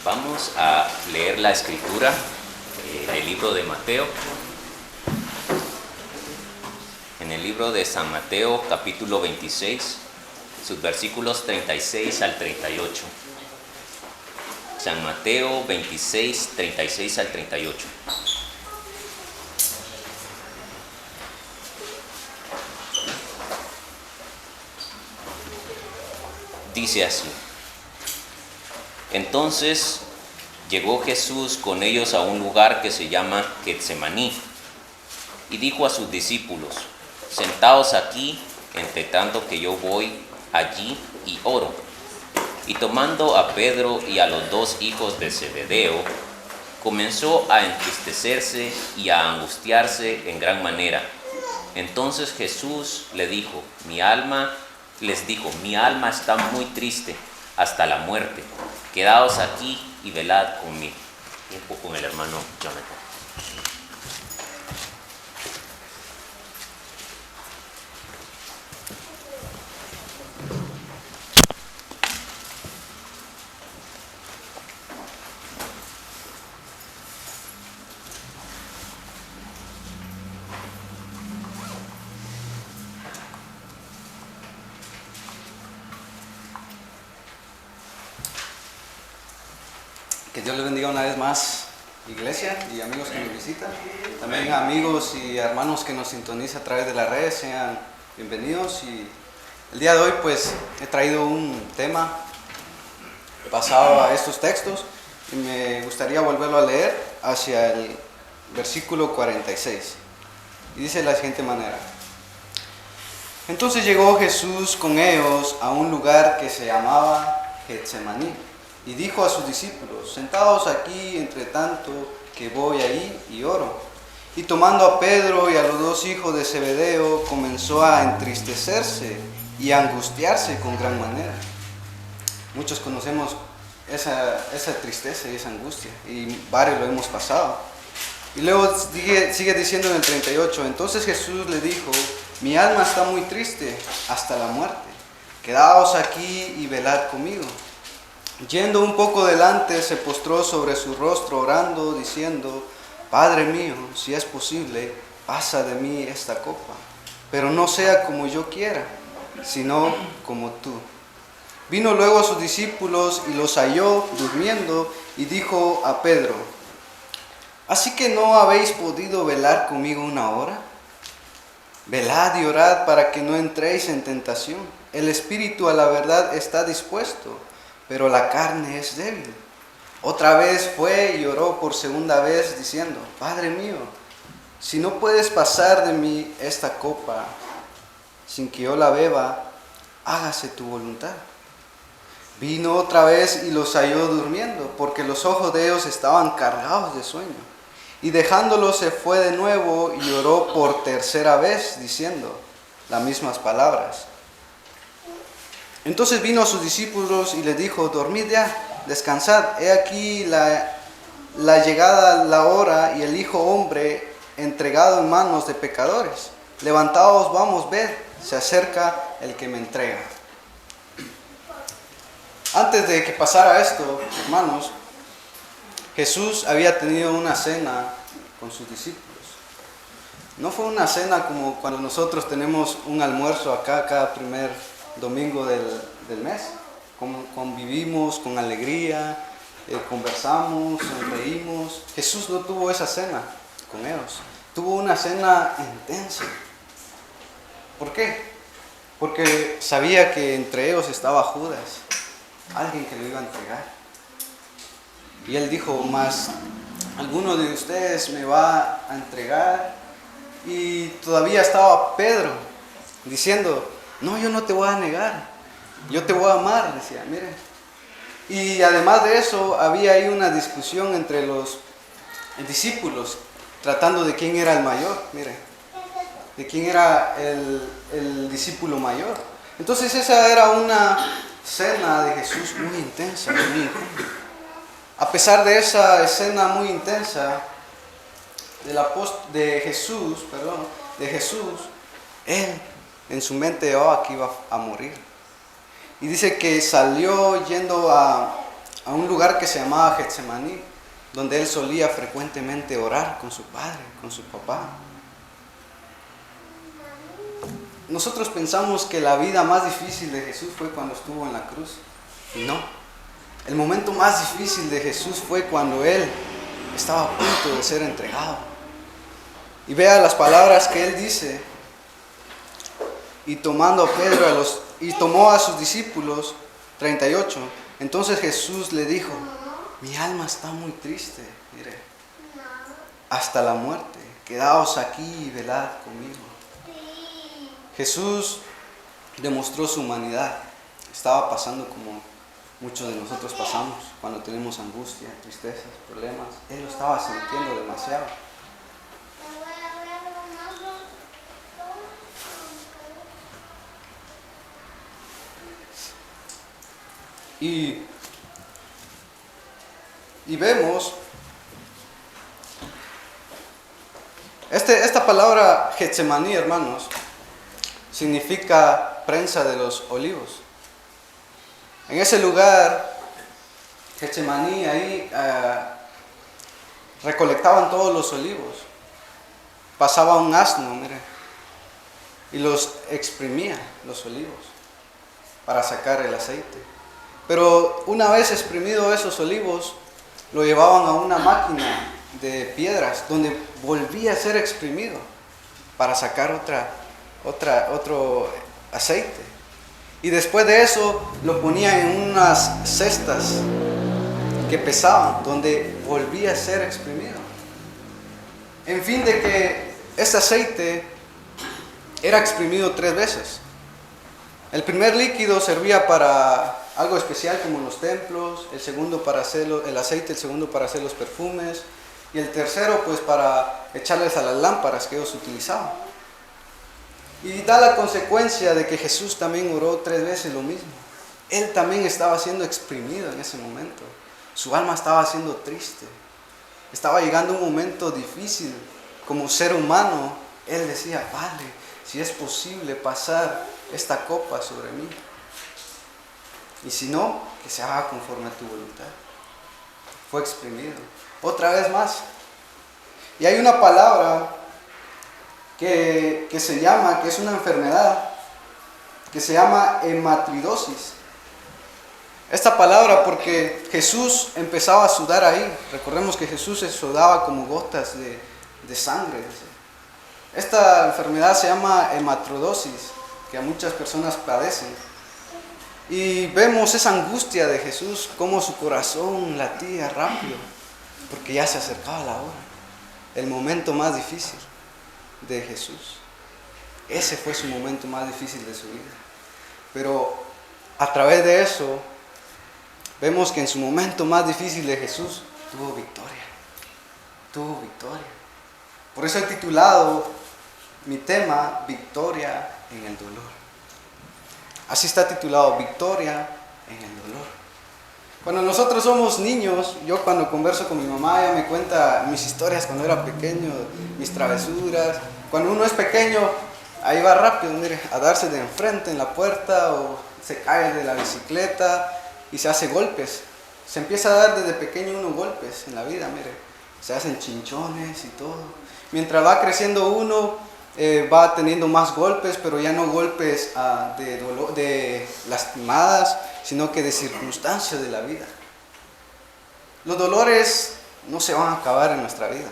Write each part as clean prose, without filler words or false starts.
Vamos a leer la escritura en el libro de Mateo. En el libro de San Mateo, capítulo 26, sus versículos 36 al 38. San Mateo 26, 36 al 38. Dice así: Entonces llegó Jesús con ellos a un lugar que se llama Getsemaní, y dijo a sus discípulos: Sentaos aquí, entre tanto que yo voy allí y oro. Y tomando a Pedro y a los dos hijos de Zebedeo, comenzó a entristecerse y a angustiarse en gran manera. Entonces Jesús les dijo: mi alma está muy triste hasta la muerte. Quedaos aquí y velad conmigo. Tiempo con el hermano Jonathan. Que Dios les bendiga una vez más, iglesia y amigos que nos visitan. También amigos y hermanos que nos sintonizan a través de las redes, sean bienvenidos. Y el día de hoy pues he traído un tema basado a estos textos y me gustaría volverlo a leer hacia el versículo 46. Y dice de la siguiente manera: Entonces llegó Jesús con ellos a un lugar que se llamaba Getsemaní. Y dijo a sus discípulos: Sentaos aquí, entre tanto que voy ahí y oro. Y tomando a Pedro y a los dos hijos de Zebedeo, comenzó a entristecerse y a angustiarse con gran manera. Muchos conocemos esa tristeza y esa angustia, y varios lo hemos pasado. Y luego sigue diciendo en el 38, Entonces Jesús le dijo: mi alma está muy triste hasta la muerte. Quedaos aquí y velad conmigo. Yendo un poco delante, se postró sobre su rostro orando, diciendo: Padre mío, si es posible, pasa de mí esta copa, pero no sea como yo quiera, sino como tú. Vino luego a sus discípulos y los halló durmiendo, y dijo a Pedro: ¿Así que no habéis podido velar conmigo una hora? Velad y orad para que no entréis en tentación. El espíritu a la verdad está dispuesto, pero la carne es débil. Otra vez fue y oró por segunda vez, diciendo: Padre mío, si no puedes pasar de mí esta copa sin que yo la beba, hágase tu voluntad. Vino otra vez y los halló durmiendo, porque los ojos de ellos estaban cargados de sueño. Y dejándolos se fue de nuevo y oró por tercera vez, diciendo las mismas palabras. Entonces vino a sus discípulos y les dijo: dormid ya, descansad, he aquí la llegada la hora, y el Hijo Hombre entregado en manos de pecadores. Levantaos, vamos, ved, se acerca el que me entrega. Antes de que pasara esto, hermanos, Jesús había tenido una cena con sus discípulos. No fue una cena como cuando nosotros tenemos un almuerzo acá cada primer domingo del mes. Convivimos con alegría, conversamos, sonreímos. Jesús no tuvo esa cena con ellos. Tuvo una cena intensa. ¿Por qué? Porque sabía que entre ellos estaba Judas, alguien que lo iba a entregar. Y él dijo: mas alguno de ustedes me va a entregar. Y todavía estaba Pedro diciendo: no, yo no te voy a negar, yo te voy a amar, decía, miren. Y además de eso, había ahí una discusión entre los discípulos, tratando de quién era el mayor, miren, de quién era el discípulo mayor. Entonces esa era una cena de Jesús muy intensa, muy intensa. A pesar de esa escena muy intensa de Jesús, él en su mente que iba a morir. Y dice que salió yendo a a un lugar que se llamaba Getsemaní, donde él solía frecuentemente orar con su padre, con su papá. Nosotros pensamos que la vida más difícil de Jesús fue cuando estuvo en la cruz. Y no. El momento más difícil de Jesús fue cuando él estaba a punto de ser entregado. Y vea las palabras que él dice. Y tomando a Pedro y tomó a sus discípulos, 38. Entonces Jesús le dijo: mi alma está muy triste, mire, hasta la muerte. Quedaos aquí y velad conmigo. Jesús demostró su humanidad. Estaba pasando como muchos de nosotros pasamos cuando tenemos angustia, tristezas, problemas. Él lo estaba sintiendo demasiado. Y vemos esta palabra Getsemaní, hermanos, significa prensa de los olivos. En ese lugar, Getsemaní, ahí recolectaban todos los olivos. Pasaba un asno, mire, y los exprimía, los olivos, para sacar el aceite. Pero una vez exprimido esos olivos, lo llevaban a una máquina de piedras donde volvía a ser exprimido para sacar otro aceite. Y después de eso lo ponían en unas cestas que pesaban, donde volvía a ser exprimido. En fin, de que este aceite era exprimido 3 veces. El primer líquido servía para algo especial como en los templos, el segundo para hacer el aceite, el segundo para hacer los perfumes, y el tercero pues para echarles a las lámparas que ellos utilizaban. Y da la consecuencia de que Jesús también oró 3 veces lo mismo. Él también estaba siendo exprimido en ese momento. Su alma estaba siendo triste. Estaba llegando un momento difícil. Como ser humano, él decía: Padre, si es posible pasar esta copa sobre mí. Y si no, que se haga conforme a tu voluntad. Fue exprimido. Otra vez más. Y hay una palabra que se llama, que es una enfermedad, que se llama hematridosis. Esta palabra porque Jesús empezaba a sudar ahí. Recordemos que Jesús se sudaba como gotas de sangre. Esta enfermedad se llama hematridosis, que a muchas personas padecen. Y vemos esa angustia de Jesús, cómo su corazón latía rápido, porque ya se acercaba la hora, el momento más difícil de Jesús. Ese fue su momento más difícil de su vida. Pero a través de eso, vemos que en su momento más difícil de Jesús, tuvo victoria. Tuvo victoria. Por eso he titulado mi tema, Victoria en el dolor. Así está titulado, Victoria en el dolor. Cuando nosotros somos niños, yo cuando converso con mi mamá, ella me cuenta mis historias cuando era pequeño, mis travesuras. Cuando uno es pequeño, ahí va rápido, mire, a darse de enfrente en la puerta, o se cae de la bicicleta y se hace golpes. Se empieza a dar desde pequeño unos golpes en la vida, mire. Se hacen chinchones y todo. Mientras va creciendo uno, va teniendo más golpes, pero ya no golpes de lastimadas, sino que de circunstancias de la vida. Los dolores no se van a acabar en nuestra vida.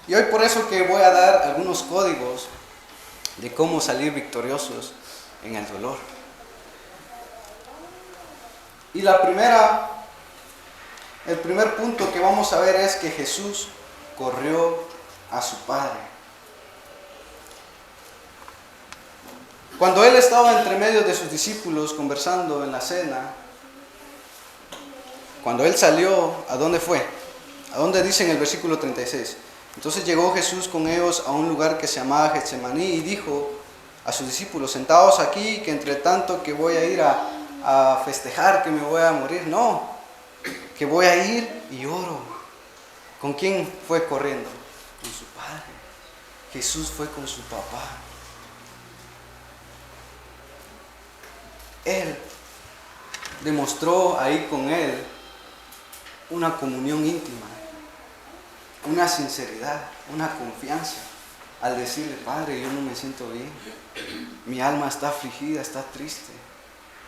Y hoy por eso que voy a dar algunos códigos de cómo salir victoriosos en el dolor. Y el primer punto que vamos a ver es que Jesús corrió a su Padre. Cuando él estaba entre medio de sus discípulos conversando en la cena, cuando él salió, ¿a dónde fue? ¿A dónde dice en el versículo 36? Entonces llegó Jesús con ellos a un lugar que se llamaba Getsemaní y dijo a sus discípulos: sentaos aquí, que entre tanto que voy a ir a festejar, que me voy a morir, no, que voy a ir y oro. ¿Con quién fue corriendo? Con su Padre. Jesús fue con su papá. Él demostró ahí con él una comunión íntima, una sinceridad, una confianza, al decirle: Padre, yo no me siento bien, mi alma está afligida, está triste.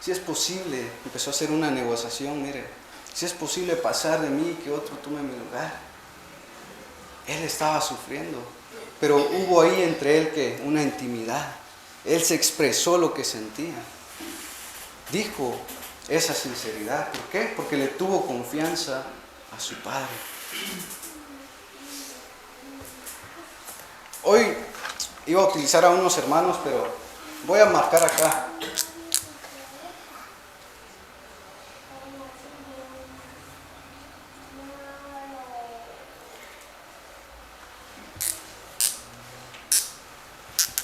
Si es posible, empezó a hacer una negociación, mire, si es posible pasar de mí, que otro tome mi lugar. Él estaba sufriendo, pero hubo ahí entre él que una intimidad. Él se expresó lo que sentía, dijo esa sinceridad. ¿Por qué? Porque le tuvo confianza a su Padre. Hoy iba a utilizar a unos hermanos, pero voy a marcar acá.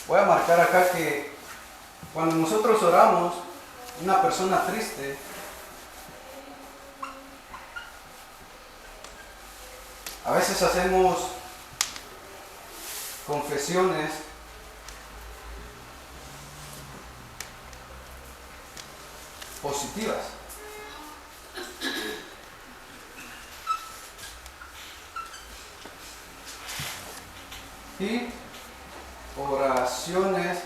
Voy a marcar acá que cuando nosotros oramos, una persona triste, a veces hacemos confesiones positivas. Y oraciones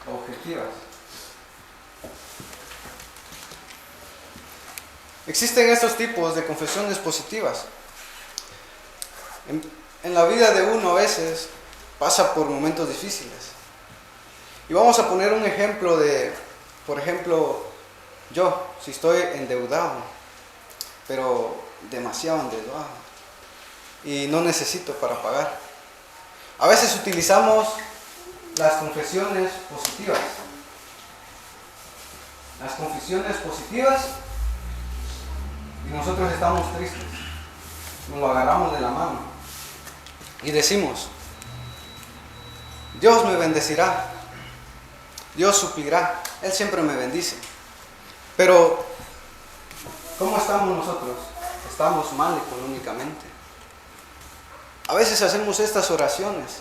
objetivas. Existen estos tipos de confesiones positivas. En la vida de uno a veces pasa por momentos difíciles. Y vamos a poner un ejemplo de, por ejemplo, yo, si estoy endeudado, pero demasiado endeudado, y no necesito para pagar. A veces utilizamos las confesiones positivas. Las confesiones positivas, y nosotros estamos tristes. Nos lo agarramos de la mano y decimos: Dios me bendecirá, Dios suplirá, Él siempre me bendice. Pero, ¿cómo estamos nosotros? Estamos mal económicamente. A veces hacemos estas oraciones,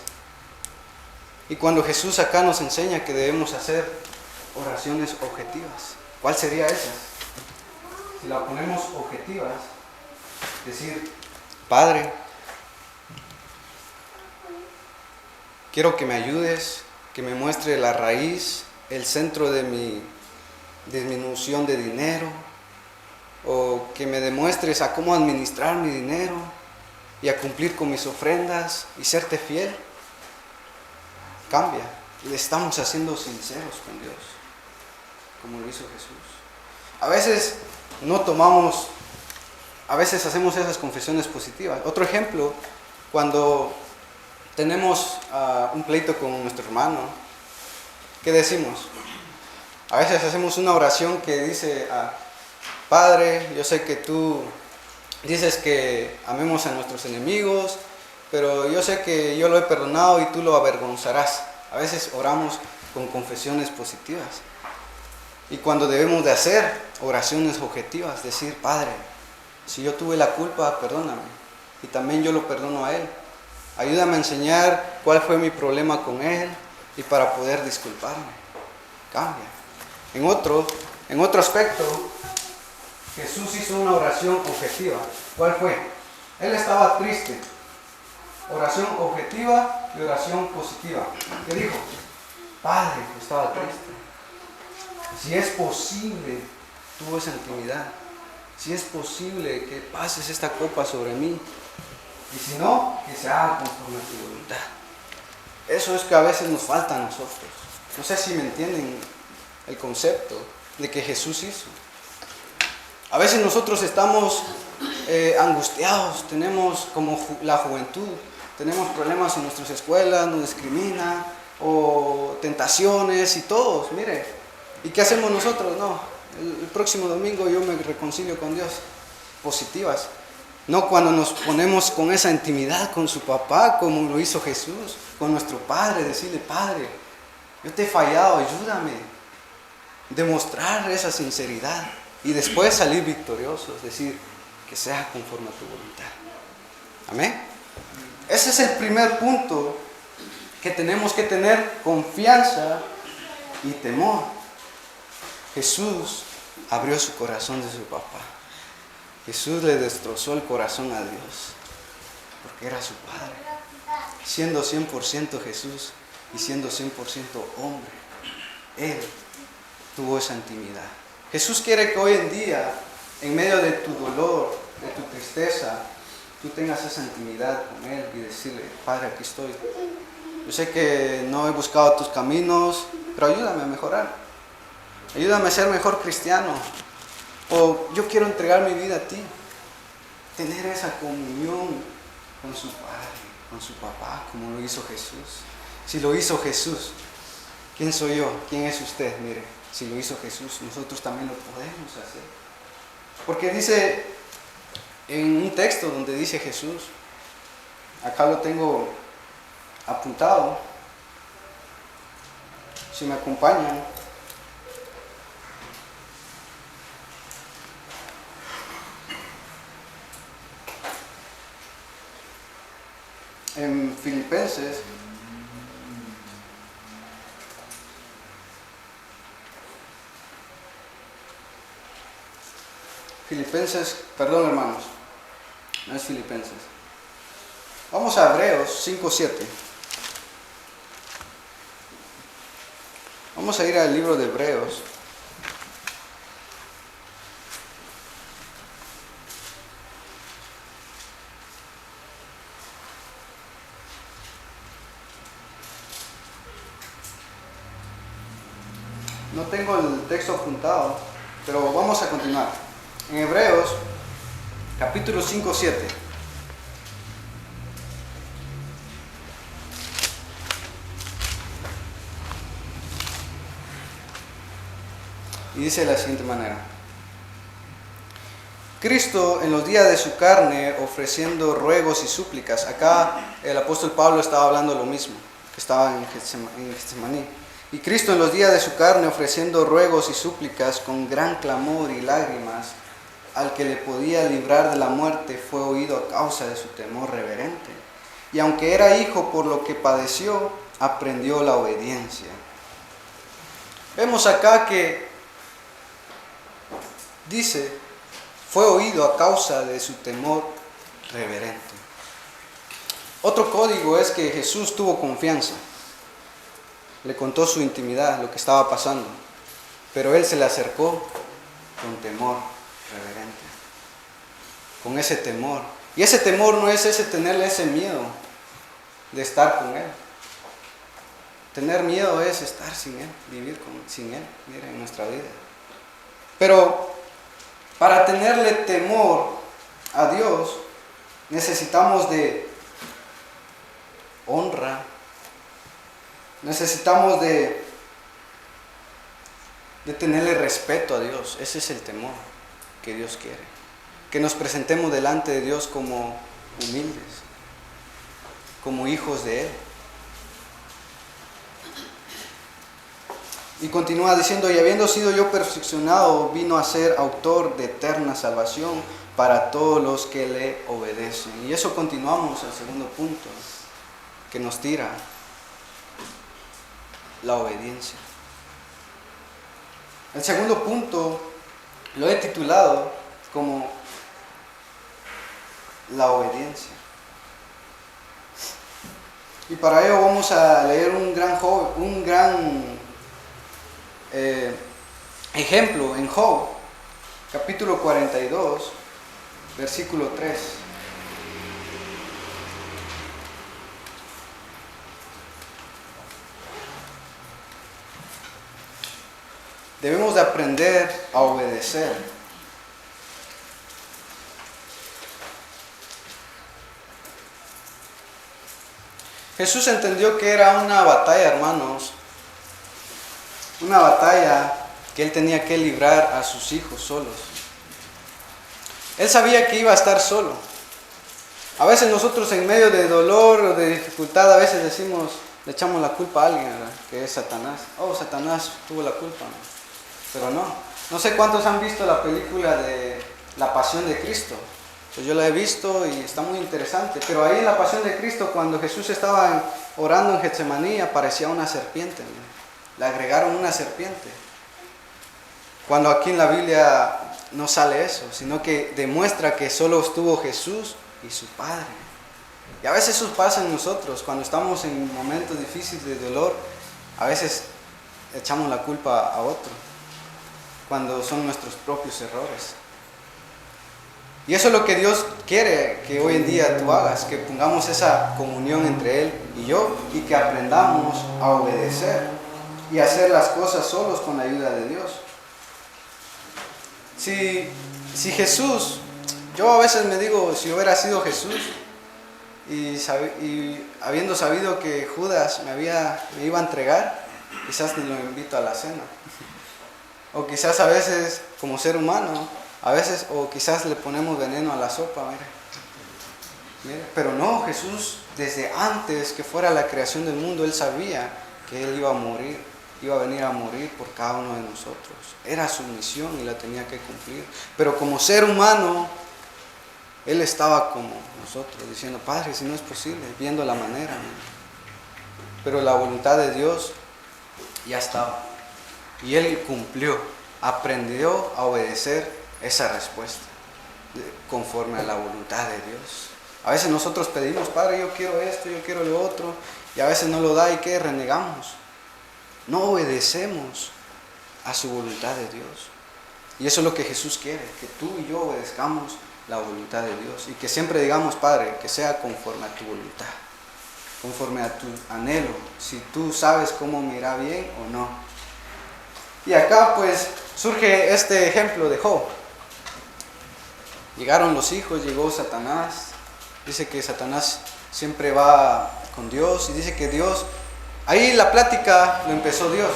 y cuando Jesús acá nos enseña que debemos hacer oraciones objetivas, ¿cuál sería esa? Si la ponemos objetivas, decir: Padre, quiero que me ayudes, que me muestre la raíz, el centro de mi disminución de dinero, o que me demuestres a cómo administrar mi dinero y a cumplir con mis ofrendas y serte fiel. Cambia. Le estamos haciendo sinceros con Dios, como lo hizo Jesús. A veces no tomamos, a veces hacemos esas confesiones positivas. Otro ejemplo, cuando tenemos un pleito con nuestro hermano, ¿qué decimos? A veces hacemos una oración que dice: Padre, yo sé que tú dices que amemos a nuestros enemigos, pero yo sé que yo lo he perdonado y tú lo avergonzarás. A veces oramos con confesiones positivas. Y cuando debemos de hacer oraciones objetivas, decir: Padre, si yo tuve la culpa, perdóname, y también yo lo perdono a Él. Ayúdame a enseñar cuál fue mi problema con Él y para poder disculparme. Cambia. En otro aspecto, Jesús hizo una oración objetiva. ¿Cuál fue? Él estaba triste. Oración objetiva y oración positiva. ¿Qué dijo? Padre, estaba triste. Si es posible, tuvo esa intimidad. Si es posible que pases esta copa sobre mí. Y si no, que se haga conforme a tu voluntad. Eso es que a veces nos falta a nosotros. No sé si me entienden el concepto de que Jesús hizo. A veces nosotros estamos angustiados, tenemos como la juventud, tenemos problemas en nuestras escuelas, nos discriminan, o tentaciones y todos, mire. ¿Y qué hacemos nosotros? No, el próximo domingo yo me reconcilio con Dios. Positivas. No cuando nos ponemos con esa intimidad con su papá, como lo hizo Jesús, con nuestro Padre, decirle: Padre, yo te he fallado, ayúdame. Demostrar esa sinceridad y después salir victoriosos, decir: que sea conforme a tu voluntad. Amén. Ese es el primer punto, que tenemos que tener confianza y temor. Jesús abrió su corazón de su papá. Jesús le destrozó el corazón a Dios, porque era su Padre. Siendo 100% Jesús y siendo 100% hombre, Él tuvo esa intimidad. Jesús quiere que hoy en día, en medio de tu dolor, de tu tristeza, tú tengas esa intimidad con Él y decirle: Padre, aquí estoy. Yo sé que no he buscado tus caminos, pero ayúdame a mejorar. Ayúdame a ser mejor cristiano. O yo quiero entregar mi vida a ti. Tener esa comunión con su Padre, con su papá, como lo hizo Jesús. Si lo hizo Jesús, ¿quién soy yo? ¿Quién es usted? Mire, si lo hizo Jesús, nosotros también lo podemos hacer. Porque dice en un texto donde dice Jesús, acá lo tengo apuntado, si me acompañan, en Filipenses, perdón hermanos, no es Filipenses. Vamos a Hebreos 5:7. Vamos a ir al libro de Hebreos. No tengo el texto apuntado, pero vamos a continuar. En Hebreos, capítulo 5:7. Y dice de la siguiente manera: Cristo en los días de su carne ofreciendo ruegos y súplicas. Acá el apóstol Pablo estaba hablando lo mismo, que estaba en Getsemaní. Y Cristo en los días de su carne ofreciendo ruegos y súplicas con gran clamor y lágrimas al que le podía librar de la muerte, fue oído a causa de su temor reverente. Y aunque era hijo, por lo que padeció, aprendió la obediencia. Vemos acá que dice, fue oído a causa de su temor reverente. Otro código es que Jesús tuvo confianza. Le contó su intimidad, lo que estaba pasando, pero él se le acercó con temor reverente, con ese temor. Y ese temor no es tenerle ese miedo de estar con él. Tener miedo es estar sin él, vivir sin él, mira, en nuestra vida. Pero para tenerle temor a Dios necesitamos de honra. Necesitamos de tenerle respeto a Dios. Ese es el temor que Dios quiere. Que nos presentemos delante de Dios como humildes, como hijos de Él. Y continúa diciendo, y habiendo sido yo perfeccionado, vino a ser autor de eterna salvación para todos los que le obedecen. Y eso continuamos al segundo punto que nos tira: la obediencia. El segundo punto lo he titulado como la obediencia. Y para ello vamos a leer un gran ejemplo en Job, capítulo 42, versículo 3. Debemos de aprender a obedecer. Jesús entendió que era una batalla, hermanos, una batalla que Él tenía que librar a sus hijos solos. Él sabía que iba a estar solo. A veces nosotros en medio de dolor o de dificultad, a veces decimos, le echamos la culpa a alguien, ¿verdad? Que es Satanás. Oh, Satanás tuvo la culpa, ¿no? Pero no sé cuántos han visto la película de La Pasión de Cristo. pues yo la he visto y está muy interesante. Pero ahí en la Pasión de Cristo, cuando Jesús estaba orando en Getsemaní, aparecía una serpiente. Le agregaron una serpiente. Cuando aquí en la Biblia no sale eso, sino que demuestra que solo estuvo Jesús y su Padre. Y a veces eso pasa en nosotros, cuando estamos en momentos difíciles de dolor, a veces echamos la culpa a otro, cuando son nuestros propios errores. Y eso es lo que Dios quiere que hoy en día tú hagas, que pongamos esa comunión entre Él y yo, y que aprendamos a obedecer y hacer las cosas solos con la ayuda de Dios. Si Jesús, yo a veces me digo, si hubiera sido Jesús y habiendo sabido que Judas me iba a entregar, quizás ni lo invito a la cena. O quizás a veces, como ser humano, o quizás le ponemos veneno a la sopa, mire. Pero no, Jesús, desde antes que fuera la creación del mundo, Él sabía que Él iba a morir, iba a venir a morir por cada uno de nosotros. Era su misión y la tenía que cumplir. Pero como ser humano, Él estaba como nosotros, diciendo, Padre, si no es posible, viendo la manera. Pero la voluntad de Dios ya estaba. Y Él cumplió, aprendió a obedecer esa respuesta, conforme a la voluntad de Dios. A veces nosotros pedimos, Padre, yo quiero esto, yo quiero lo otro, y a veces no lo da y ¿qué? Renegamos. No obedecemos a su voluntad de Dios. Y eso es lo que Jesús quiere, que tú y yo obedezcamos la voluntad de Dios. Y que siempre digamos, Padre, que sea conforme a tu voluntad, conforme a tu anhelo, si tú sabes cómo me irá bien o no. Y acá pues surge este ejemplo de Job. Llegaron los hijos, llegó Satanás. Dice que Satanás siempre va con Dios y dice que Dios, ahí la plática lo empezó Dios,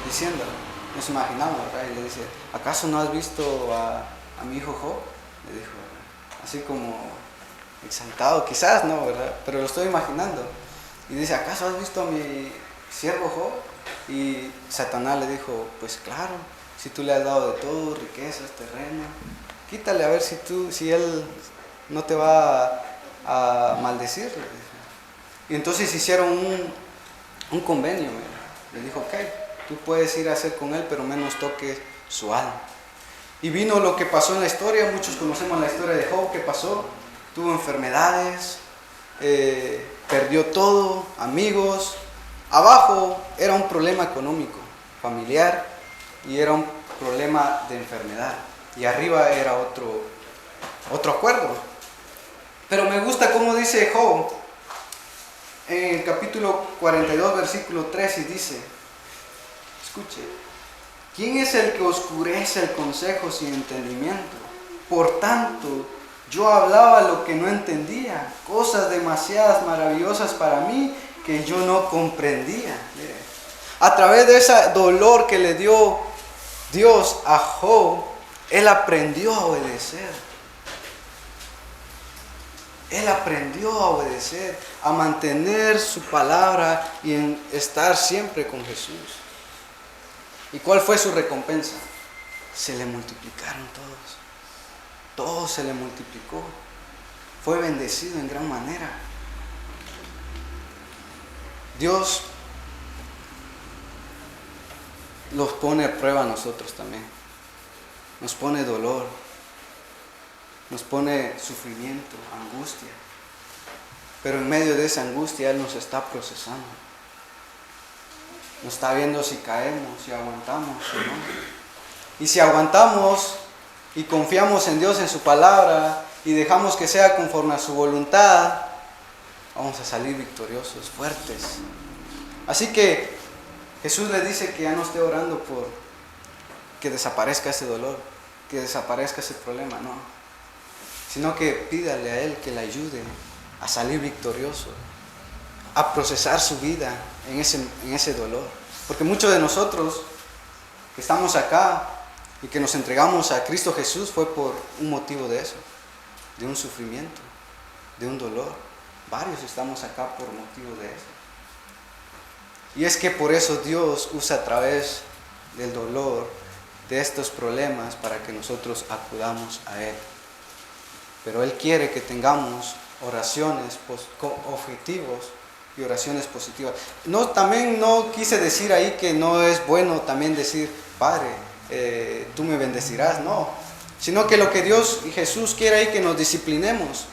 diciéndole, nos imaginamos, ¿verdad? Y le dice, ¿acaso no has visto a mi hijo Job? Le dijo, así como exaltado, quizás no, ¿verdad? Pero lo estoy imaginando. Y dice, ¿acaso has visto a mi siervo Job? Y Satanás le dijo, pues claro, si tú le has dado de todo, riquezas, terreno, quítale a ver si él no te va a maldecir. Y entonces hicieron un convenio. Le dijo, ok, tú puedes ir a hacer con él, pero menos toques su alma. Y vino lo que pasó en la historia. Muchos conocemos la historia de Job. ¿Qué pasó? Tuvo enfermedades, perdió todo, amigos. Abajo era un problema económico, familiar, y era un problema de enfermedad. Y arriba era otro acuerdo. Pero me gusta cómo dice Job en el capítulo 42, versículo 3, y dice, escuche, ¿quién es el que oscurece el consejo sin entendimiento? Por tanto, yo hablaba lo que no entendía, cosas demasiadas maravillosas para mí que yo no comprendía. Mire, a través de ese dolor que le dio Dios a Job, él aprendió a obedecer. Él aprendió a obedecer, a mantener su palabra y en estar siempre con Jesús. ¿Y cuál fue su recompensa? Se le multiplicaron todos. Todo se le multiplicó. Fue bendecido en gran manera. Dios los pone a prueba a nosotros también. Nos pone dolor. Nos pone sufrimiento, angustia. Pero en medio de esa angustia Él nos está procesando. Nos está viendo si caemos, si aguantamos o no. Y si aguantamos y confiamos en Dios, en su palabra, y dejamos que sea conforme a su voluntad, vamos a salir victoriosos, fuertes. Así que Jesús le dice que ya no esté orando por que desaparezca ese dolor, que desaparezca ese problema, no. Sino que pídale a Él que le ayude a salir victorioso, a procesar su vida en ese dolor. Porque muchos de nosotros que estamos acá y que nos entregamos a Cristo Jesús fue por un motivo de eso, de un sufrimiento, de un dolor. Varios estamos acá por motivo de eso. Y es que por eso Dios usa a través del dolor, de estos problemas, para que nosotros acudamos a Él. pero Él quiere que tengamos oraciones con objetivos y oraciones positivas. También no quise decir ahí que no es bueno también decir, Padre, tú me bendecirás, no, sino que lo que Dios y Jesús quiere ahí que nos disciplinemos,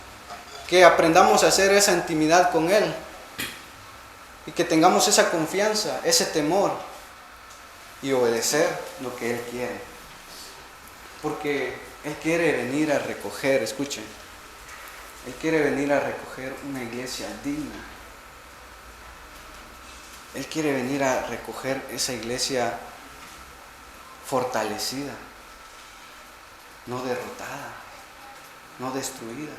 que aprendamos a hacer esa intimidad con Él y que tengamos esa confianza, ese temor y obedecer lo que Él quiere, porque Él quiere venir a recoger, escuchen, Él quiere venir a recoger una iglesia digna. Él quiere venir a recoger esa iglesia fortalecida, no derrotada, no destruida.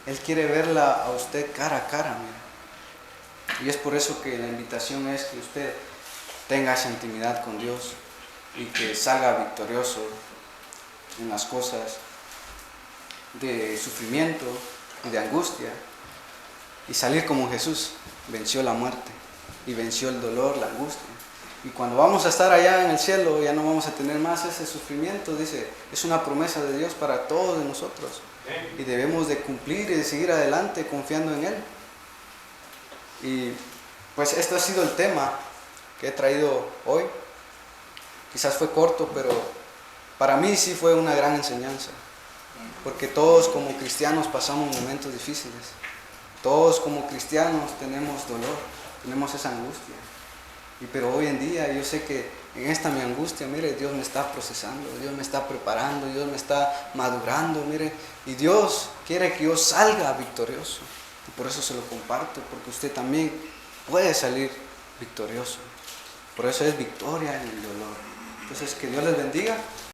Él quiere verla a usted cara a cara, mira. Y es por eso que la invitación es que usted tenga esa intimidad con Dios y que salga victorioso en las cosas de sufrimiento y de angustia, y salir como Jesús venció la muerte y venció el dolor, la angustia. Y cuando vamos a estar allá en el cielo ya no vamos a tener más ese sufrimiento, dice, es una promesa de Dios para todos de nosotros y debemos de cumplir y de seguir adelante confiando en Él. Y pues este ha sido el tema que he traído hoy. Quizás fue corto, pero para mí sí fue una gran enseñanza, porque todos como cristianos pasamos momentos difíciles, todos como cristianos tenemos dolor, tenemos esa angustia. Pero hoy en día yo sé que en esta mi angustia, mire, Dios me está procesando, Dios me está preparando, Dios me está madurando, mire, y Dios quiere que yo salga victorioso. Y por eso se lo comparto, porque usted también puede salir victorioso. Por eso es victoria en el dolor. Entonces, que Dios les bendiga.